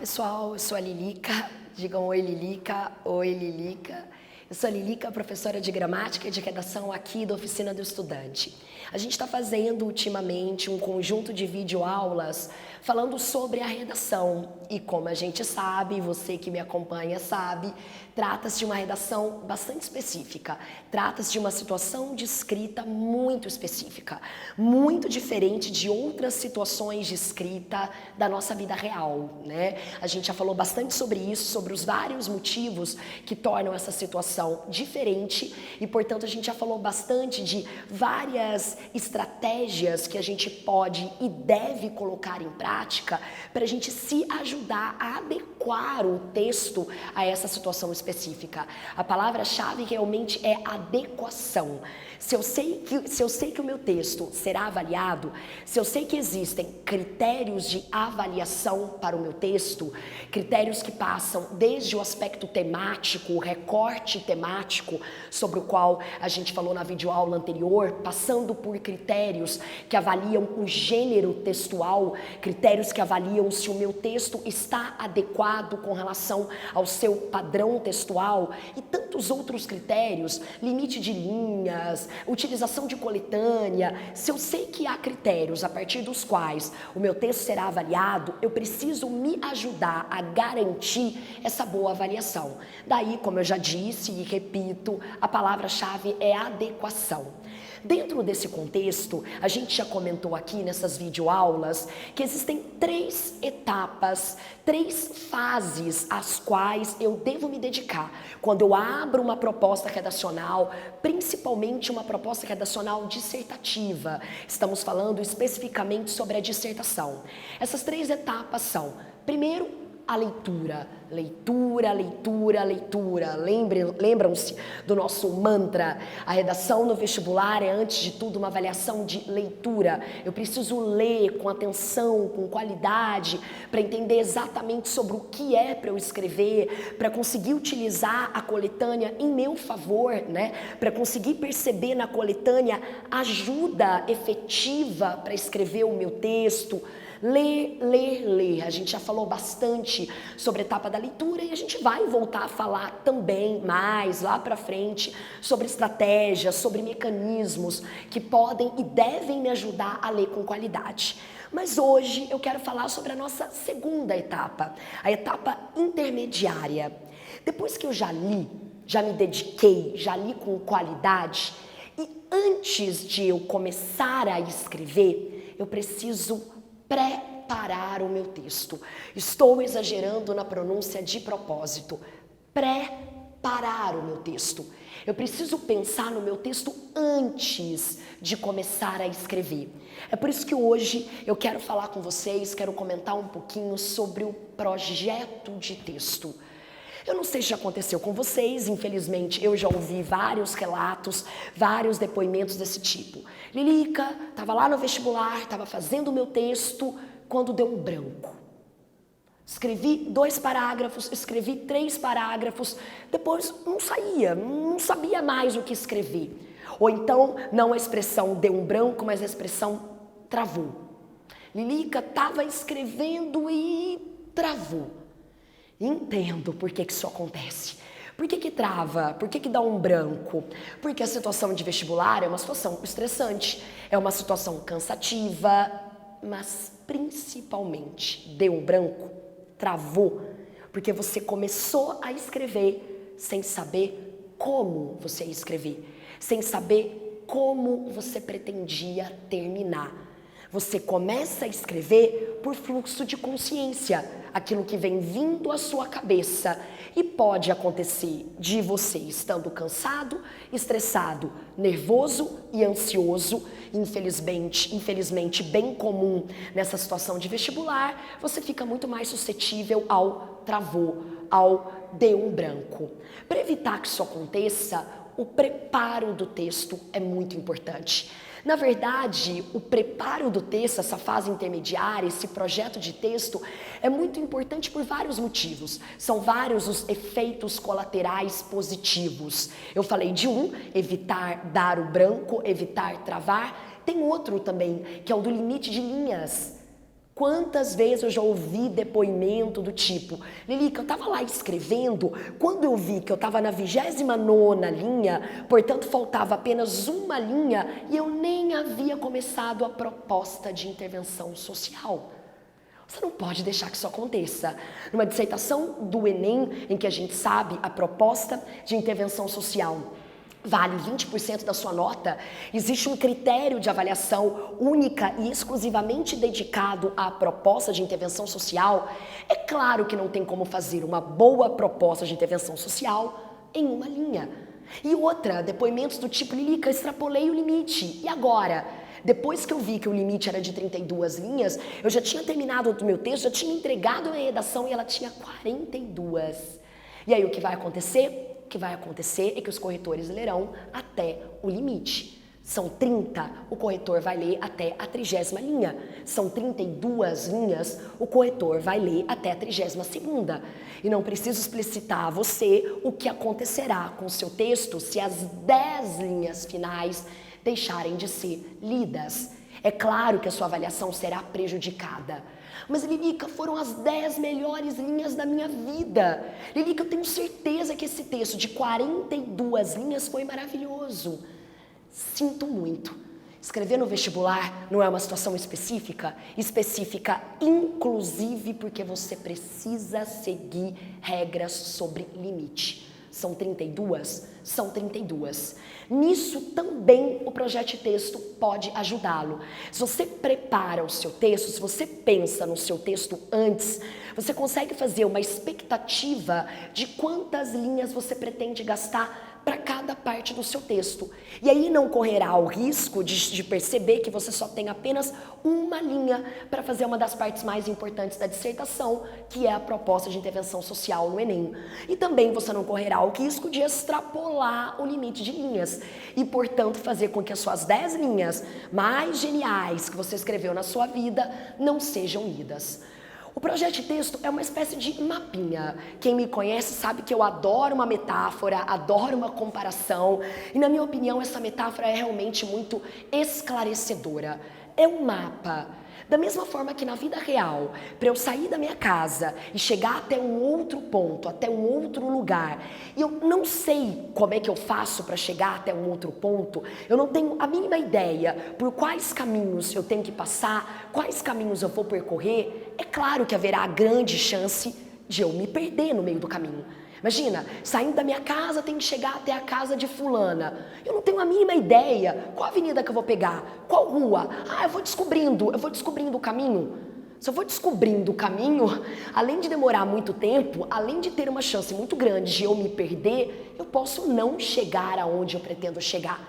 pessoal, eu sou a Lilica, digam oi Lilica, oi Lilica. Eu sou a Lilica, professora de gramática e de redação aqui da Oficina do Estudante. A gente está fazendo ultimamente um conjunto de videoaulas falando sobre a redação. E como a gente sabe, você que me acompanha sabe, trata-se de uma redação bastante específica. Trata-se de uma situação de escrita muito específica, muito diferente de outras situações de escrita da nossa vida real, né? A gente já falou bastante sobre isso, sobre os vários motivos que tornam essa situação diferente e, portanto, a gente já falou bastante de várias estratégias que a gente pode e deve colocar em prática para a gente se ajudar a adequar o texto a essa situação específica. A palavra-chave realmente é adequação. Se eu sei que o meu texto será avaliado, se eu sei que existem critérios de avaliação para o meu texto, critérios que passam desde o aspecto temático, o recorte temático, sobre o qual a gente falou na videoaula anterior, passando por critérios que avaliam o gênero textual, critérios que avaliam se o meu texto está adequado com relação ao seu padrão textual e tantos outros critérios, limite de linhas, utilização de coletânea. Se eu sei que há critérios a partir dos quais o meu texto será avaliado, eu preciso me ajudar a garantir essa boa avaliação. Daí, como eu já disse e repito, a palavra-chave é adequação. Dentro desse contexto, a gente já comentou aqui nessas videoaulas que existem 3 etapas, 3 fases às quais eu devo me dedicar quando eu abro uma proposta redacional, principalmente uma proposta redacional dissertativa. Estamos falando especificamente sobre a dissertação. Essas 3 etapas são, primeiro, a leitura. Leitura, leitura, leitura. Lembram-se do nosso mantra? A redação no vestibular é, antes de tudo, uma avaliação de leitura. Eu preciso ler com atenção, com qualidade, para entender exatamente sobre o que é para eu escrever, para conseguir utilizar a coletânea em meu favor, né? Para conseguir perceber na coletânea ajuda efetiva para escrever o meu texto. Ler, ler, ler. A gente já falou bastante sobre a etapa da leitura e a gente vai voltar a falar também mais lá pra frente sobre estratégias, sobre mecanismos que podem e devem me ajudar a ler com qualidade. Mas hoje eu quero falar sobre a nossa segunda etapa, a etapa intermediária. Depois que eu já li, já me dediquei, já li com qualidade e antes de eu começar a escrever, eu preciso preparar o meu texto. Estou exagerando na pronúncia de propósito. Preparar o meu texto. Eu preciso pensar no meu texto antes de começar a escrever. É por isso que hoje eu quero falar com vocês, quero comentar um pouquinho sobre o projeto de texto. Eu não sei se já aconteceu com vocês, infelizmente eu já ouvi vários relatos, vários depoimentos desse tipo. Lilica, estava lá no vestibular, estava fazendo o meu texto, quando deu um branco. Escrevi 2 parágrafos, escrevi 3 parágrafos, depois não saía, não sabia mais o que escrever. Ou então, não a expressão deu um branco, mas a expressão travou. Lilica estava escrevendo e travou. Entendo por que isso acontece. Por que trava? Por que dá um branco? Porque a situação de vestibular é uma situação estressante, é uma situação cansativa, mas principalmente deu um branco, travou, porque você começou a escrever sem saber como você ia escrever, sem saber como você pretendia terminar. Você começa a escrever por fluxo de consciência, aquilo que vem vindo à sua cabeça. E pode acontecer de você estando cansado, estressado, nervoso e ansioso. Infelizmente bem comum nessa situação de vestibular, você fica muito mais suscetível ao travou, ao deu um branco. Para evitar que isso aconteça, o preparo do texto é muito importante. Na verdade, o preparo do texto, essa fase intermediária, esse projeto de texto, é muito importante por vários motivos. São vários os efeitos colaterais positivos. Eu falei de um, evitar dar o branco, evitar travar. Tem outro também, que é o do limite de linhas. Quantas vezes eu já ouvi depoimento do tipo, Lilica, eu estava lá escrevendo, quando eu vi que eu estava na 29ª linha, portanto faltava apenas uma linha e eu nem havia começado a proposta de intervenção social. Você não pode deixar que isso aconteça. Numa dissertação do Enem, em que a gente sabe a proposta de intervenção social vale 20% da sua nota, existe um critério de avaliação única e exclusivamente dedicado à proposta de intervenção social. É claro que não tem como fazer uma boa proposta de intervenção social em uma linha. E outra, depoimentos do tipo, Lilica, extrapolei o limite, e agora? Depois que eu vi que o limite era de 32 linhas, eu já tinha terminado o meu texto, já tinha entregado a redação e ela tinha 42. E aí o que vai acontecer? O que vai acontecer é que os corretores lerão até o limite. São 30, o corretor vai ler até a 30ª linha. São 32 linhas, o corretor vai ler até a 32ª. E não preciso explicitar a você o que acontecerá com o seu texto se as 10 linhas finais deixarem de ser lidas. É claro que a sua avaliação será prejudicada. Mas, Lilica, foram as 10 melhores linhas da minha vida. Lilica, eu tenho certeza que esse texto de 42 linhas foi maravilhoso. Sinto muito. Escrever no vestibular não é uma situação específica inclusive porque você precisa seguir regras sobre limite. São 32? São 32. Nisso também o projeto de texto pode ajudá-lo. Se você prepara o seu texto, se você pensa no seu texto antes, você consegue fazer uma expectativa de quantas linhas você pretende gastar para cada parte do seu texto. E aí não correrá o risco de perceber que você só tem apenas uma linha para fazer uma das partes mais importantes da dissertação, que é a proposta de intervenção social no Enem. E também você não correrá o risco de extrapolar o limite de linhas e, portanto, fazer com que as suas 10 linhas mais geniais que você escreveu na sua vida não sejam lidas. O projeto de texto é uma espécie de mapinha. Quem me conhece sabe que eu adoro uma metáfora, adoro uma comparação. E, na minha opinião, essa metáfora é realmente muito esclarecedora. É um mapa. Da mesma forma que na vida real, para eu sair da minha casa e chegar até um outro ponto, até um outro lugar, e eu não sei como é que eu faço para chegar até um outro ponto, eu não tenho a mínima ideia por quais caminhos eu tenho que passar, quais caminhos eu vou percorrer, é claro que haverá grande chance de eu me perder no meio do caminho. Imagina, saindo da minha casa, tenho que chegar até a casa de fulana. Eu não tenho a mínima ideia qual avenida que eu vou pegar, qual rua. Eu vou descobrindo o caminho. Se eu vou descobrindo o caminho, além de demorar muito tempo, além de ter uma chance muito grande de eu me perder, eu posso não chegar aonde eu pretendo chegar.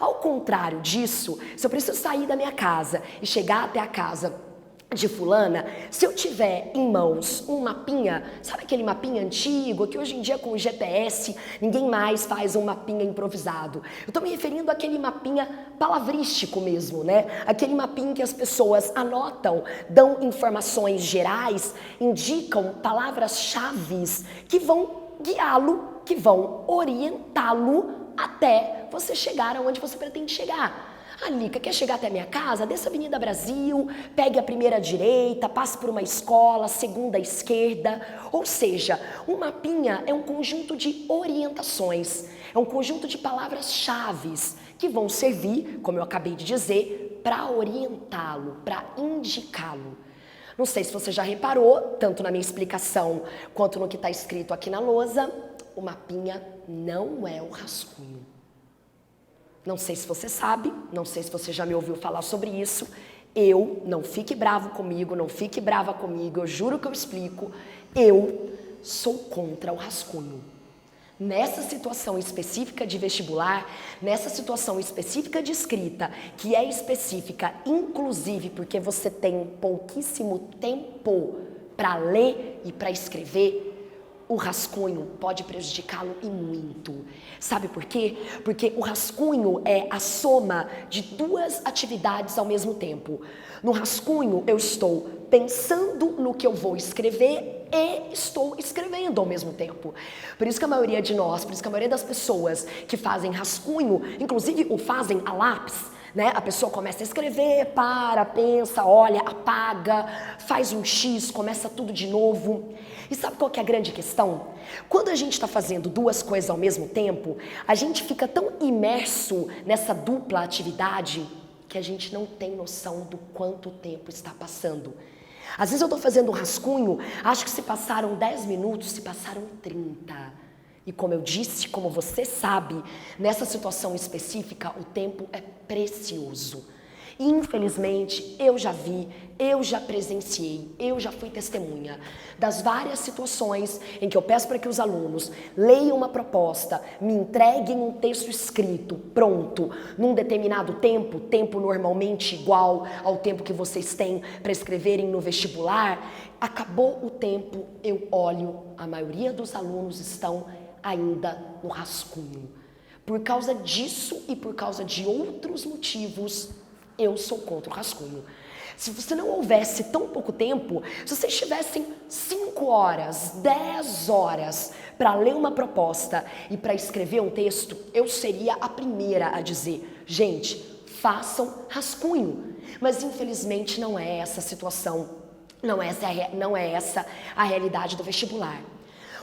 Ao contrário disso, se eu preciso sair da minha casa e chegar até a casa de fulana, se eu tiver em mãos um mapinha, sabe aquele mapinha antigo, que hoje em dia com o GPS ninguém mais faz um mapinha improvisado. Eu estou me referindo àquele mapinha palavrístico mesmo, né? Aquele mapinha que as pessoas anotam, dão informações gerais, indicam palavras-chave que vão guiá-lo, que vão orientá-lo até você chegar aonde você pretende chegar. Lilica, quer chegar até a minha casa? Desça a Avenida Brasil, pegue a primeira direita, passe por uma escola, segunda esquerda. Ou seja, um mapinha é um conjunto de orientações, é um conjunto de palavras-chave que vão servir, como eu acabei de dizer, para orientá-lo, para indicá-lo. Não sei se você já reparou, tanto na minha explicação quanto no que está escrito aqui na lousa, o mapinha não é o rascunho. Não sei se você sabe, não sei se você já me ouviu falar sobre isso. Não fique bravo comigo, não fique brava comigo, eu juro que eu explico. Eu sou contra o rascunho. Nessa situação específica de vestibular, nessa situação específica de escrita, que é específica, inclusive porque você tem pouquíssimo tempo para ler e para escrever, o rascunho pode prejudicá-lo e muito. Sabe por quê? Porque o rascunho é a soma de duas atividades ao mesmo tempo. No rascunho, eu estou pensando no que eu vou escrever e estou escrevendo ao mesmo tempo. Por isso que a maioria de nós, por isso que a maioria das pessoas que fazem rascunho, inclusive o fazem a lápis, né? A pessoa começa a escrever, para, pensa, olha, apaga, faz um X, começa tudo de novo. E sabe qual que é a grande questão? Quando a gente está fazendo duas coisas ao mesmo tempo, a gente fica tão imerso nessa dupla atividade que a gente não tem noção do quanto tempo está passando. Às vezes eu estou fazendo um rascunho, acho que se passaram 10 minutos, se passaram 30. E como eu disse, como você sabe, nessa situação específica, o tempo é precioso. Infelizmente, eu já vi, eu já presenciei, eu já fui testemunha das várias situações em que eu peço para que os alunos leiam uma proposta, me entreguem um texto escrito, pronto, num determinado tempo normalmente igual ao tempo que vocês têm para escreverem no vestibular. Acabou o tempo, eu olho, a maioria dos alunos estão ainda no rascunho. Por causa disso e por causa de outros motivos, eu sou contra o rascunho. Se você não houvesse tão pouco tempo, se vocês tivessem 5 horas, 10 horas para ler uma proposta e para escrever um texto, eu seria a primeira a dizer, gente, façam rascunho. Mas infelizmente não é essa a situação, não é essa a realidade do vestibular.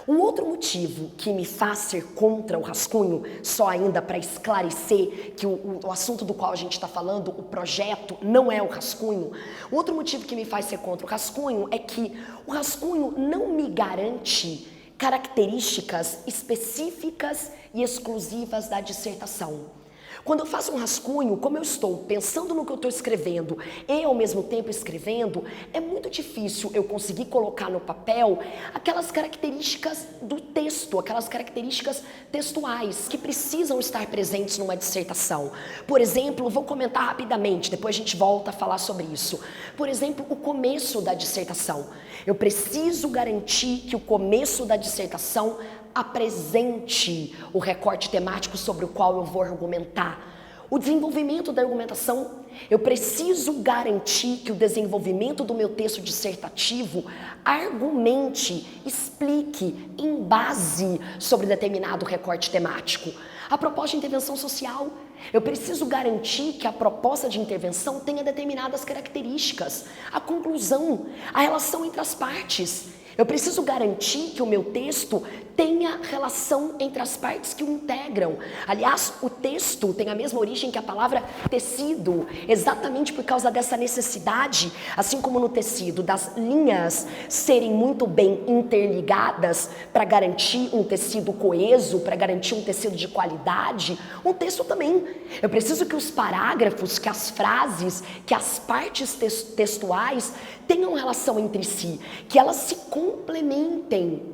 Um outro motivo que me faz ser contra o rascunho, só ainda para esclarecer que o assunto do qual a gente está falando, o projeto, não é o rascunho. O outro motivo que me faz ser contra o rascunho é que o rascunho não me garante características específicas e exclusivas da dissertação. Quando eu faço um rascunho, como eu estou pensando no que eu estou escrevendo e ao mesmo tempo escrevendo, é muito difícil eu conseguir colocar no papel aquelas características do texto, aquelas características textuais que precisam estar presentes numa dissertação. Por exemplo, vou comentar rapidamente, depois a gente volta a falar sobre isso. Por exemplo, o começo da dissertação. Eu preciso garantir que o começo da dissertação apresente o recorte temático sobre o qual eu vou argumentar. O desenvolvimento da argumentação, eu preciso garantir que o desenvolvimento do meu texto dissertativo argumente, explique, embase sobre determinado recorte temático. A proposta de intervenção social, eu preciso garantir que a proposta de intervenção tenha determinadas características. A conclusão, a relação entre as partes. Eu preciso garantir que o meu texto tenha relação entre as partes que o integram. Aliás, o texto tem a mesma origem que a palavra tecido, exatamente por causa dessa necessidade, assim como no tecido, das linhas serem muito bem interligadas para garantir um tecido coeso, para garantir um tecido de qualidade. Um texto também. Eu preciso que os parágrafos, que as frases, que as partes textuais tenham relação entre si, que elas se complementem.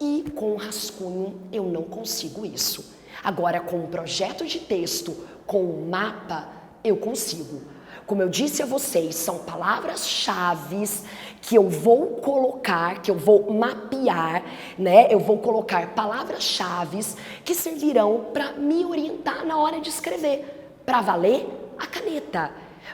E com o rascunho eu não consigo isso. Agora, com um projeto de texto, com um mapa, eu consigo. Como eu disse a vocês, são palavras-chave que eu vou colocar, que eu vou mapear, né? Eu vou colocar palavras-chave que servirão para me orientar na hora de escrever. Para valer, a caneta.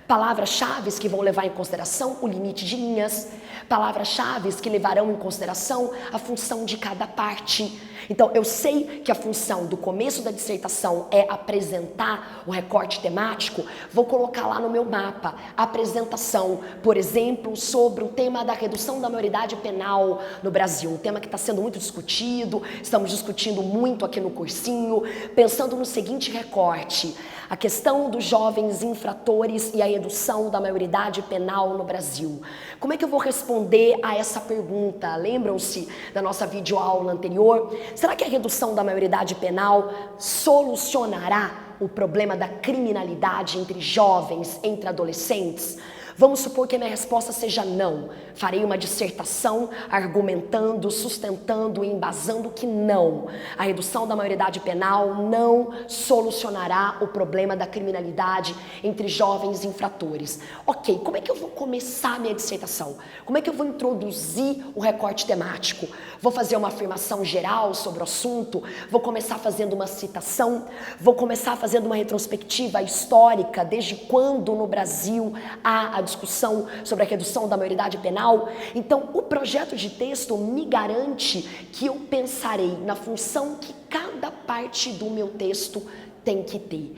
Palavras-chave que vão levar em consideração o limite de linhas, palavras-chave que levarão em consideração a função de cada parte. Então, eu sei que a função do começo da dissertação é apresentar o recorte temático, vou colocar lá no meu mapa a apresentação, por exemplo, sobre o tema da redução da maioridade penal no Brasil, um tema que está sendo muito discutido, estamos discutindo muito aqui no cursinho, pensando no seguinte recorte: a questão dos jovens infratores e a redução da maioridade penal no Brasil. Como é que eu vou responder a essa pergunta? Lembram-se da nossa videoaula anterior? Será que a redução da maioridade penal solucionará o problema da criminalidade entre jovens, entre adolescentes? Vamos supor que a minha resposta seja não. Farei uma dissertação argumentando, sustentando e embasando que não. A redução da maioridade penal não solucionará o problema da criminalidade entre jovens infratores. Ok, como é que eu vou começar a minha dissertação? Como é que eu vou introduzir o recorte temático? Vou fazer uma afirmação geral sobre o assunto? Vou começar fazendo uma citação? Vou começar fazendo uma retrospectiva histórica desde quando no Brasil há a discussão sobre a redução da maioridade penal? Então, o projeto de texto me garante que eu pensarei na função que cada parte do meu texto tem que ter.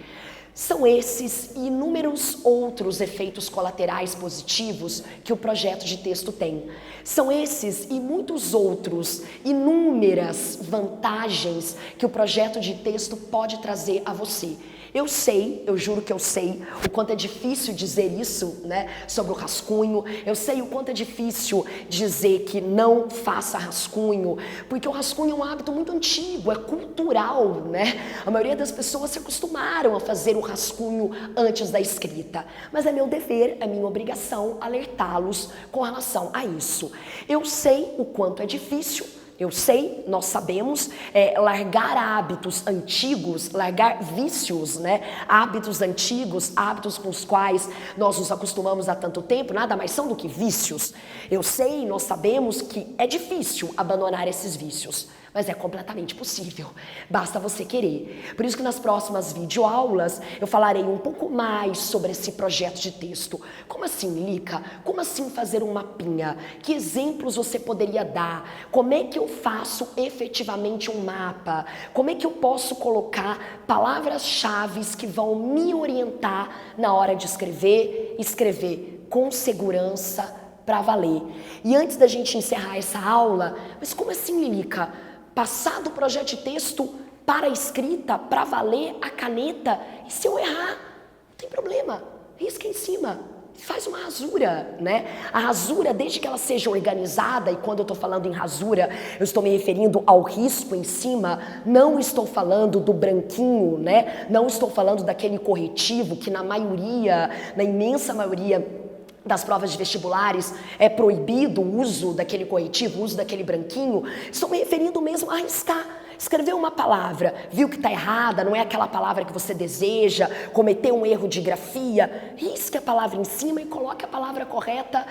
São esses e inúmeros outros efeitos colaterais positivos que o projeto de texto tem. São esses e muitos outros, inúmeras vantagens que o projeto de texto pode trazer a você. Eu sei, eu juro que eu sei o quanto é difícil dizer isso, né, sobre o rascunho. Eu sei o quanto é difícil dizer que não faça rascunho, porque o rascunho é um hábito muito antigo, é cultural, né? A maioria das pessoas se acostumaram a fazer o rascunho antes da escrita. Mas é meu dever, é minha obrigação alertá-los com relação a isso. Eu sei o quanto é difícil. Eu sei, nós sabemos, largar hábitos antigos, largar vícios, né? Hábitos antigos, hábitos com os quais nós nos acostumamos há tanto tempo, nada mais são do que vícios. Eu sei, nós sabemos que é difícil abandonar esses vícios, mas é completamente possível, basta você querer. Por isso que nas próximas videoaulas eu falarei um pouco mais sobre esse projeto de texto. Como assim, Lica? Como assim fazer um mapinha? Que exemplos você poderia dar? Como é que eu faço efetivamente um mapa? Como é que eu posso colocar palavras-chave que vão me orientar na hora de escrever com segurança para valer? E antes da gente encerrar essa aula, mas como assim, Lica? Passar do projeto de texto para a escrita, para valer a caneta, e se eu errar, não tem problema, risca em cima, faz uma rasura, né? A rasura, desde que ela seja organizada, e quando eu estou falando em rasura, eu estou me referindo ao risco em cima, não estou falando do branquinho, né? Não estou falando daquele corretivo que na maioria, na imensa maioria das provas de vestibulares é proibido o uso daquele corretivo, o uso daquele branquinho. Estou me referindo mesmo a arriscar. Escreveu uma palavra, viu que está errada, não é aquela palavra que você deseja, cometeu um erro de grafia, risque a palavra em cima e coloque a palavra correta,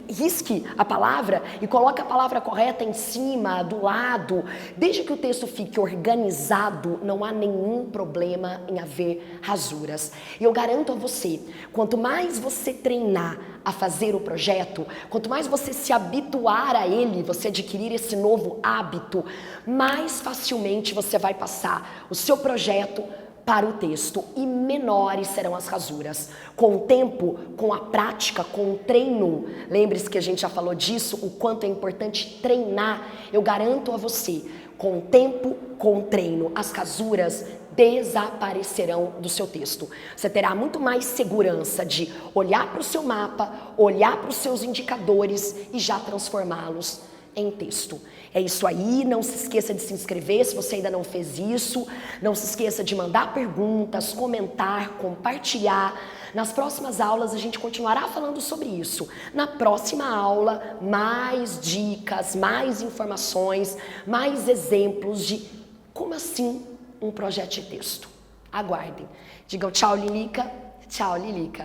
risque a palavra e coloque a palavra correta em cima, do lado. Desde que o texto fique organizado, não há nenhum problema em haver rasuras. E eu garanto a você, quanto mais você treinar a fazer o projeto, quanto mais você se habituar a ele, você adquirir esse novo hábito, mais facilmente você vai passar o seu projeto para o texto e menores serão as rasuras. Com o tempo, com a prática, com o treino, lembre-se que a gente já falou disso, o quanto é importante treinar. Eu garanto a você, com o tempo, com o treino, as rasuras desaparecerão do seu texto. Você terá muito mais segurança de olhar para o seu mapa, olhar para os seus indicadores e já transformá-los em texto. É isso aí, não se esqueça de se inscrever se você ainda não fez isso, não se esqueça de mandar perguntas, comentar, compartilhar. Nas próximas aulas a gente continuará falando sobre isso. Na próxima aula, mais dicas, mais informações, mais exemplos de como assim um projeto de texto. Aguardem. Digam tchau, Lilica. Tchau, Lilica.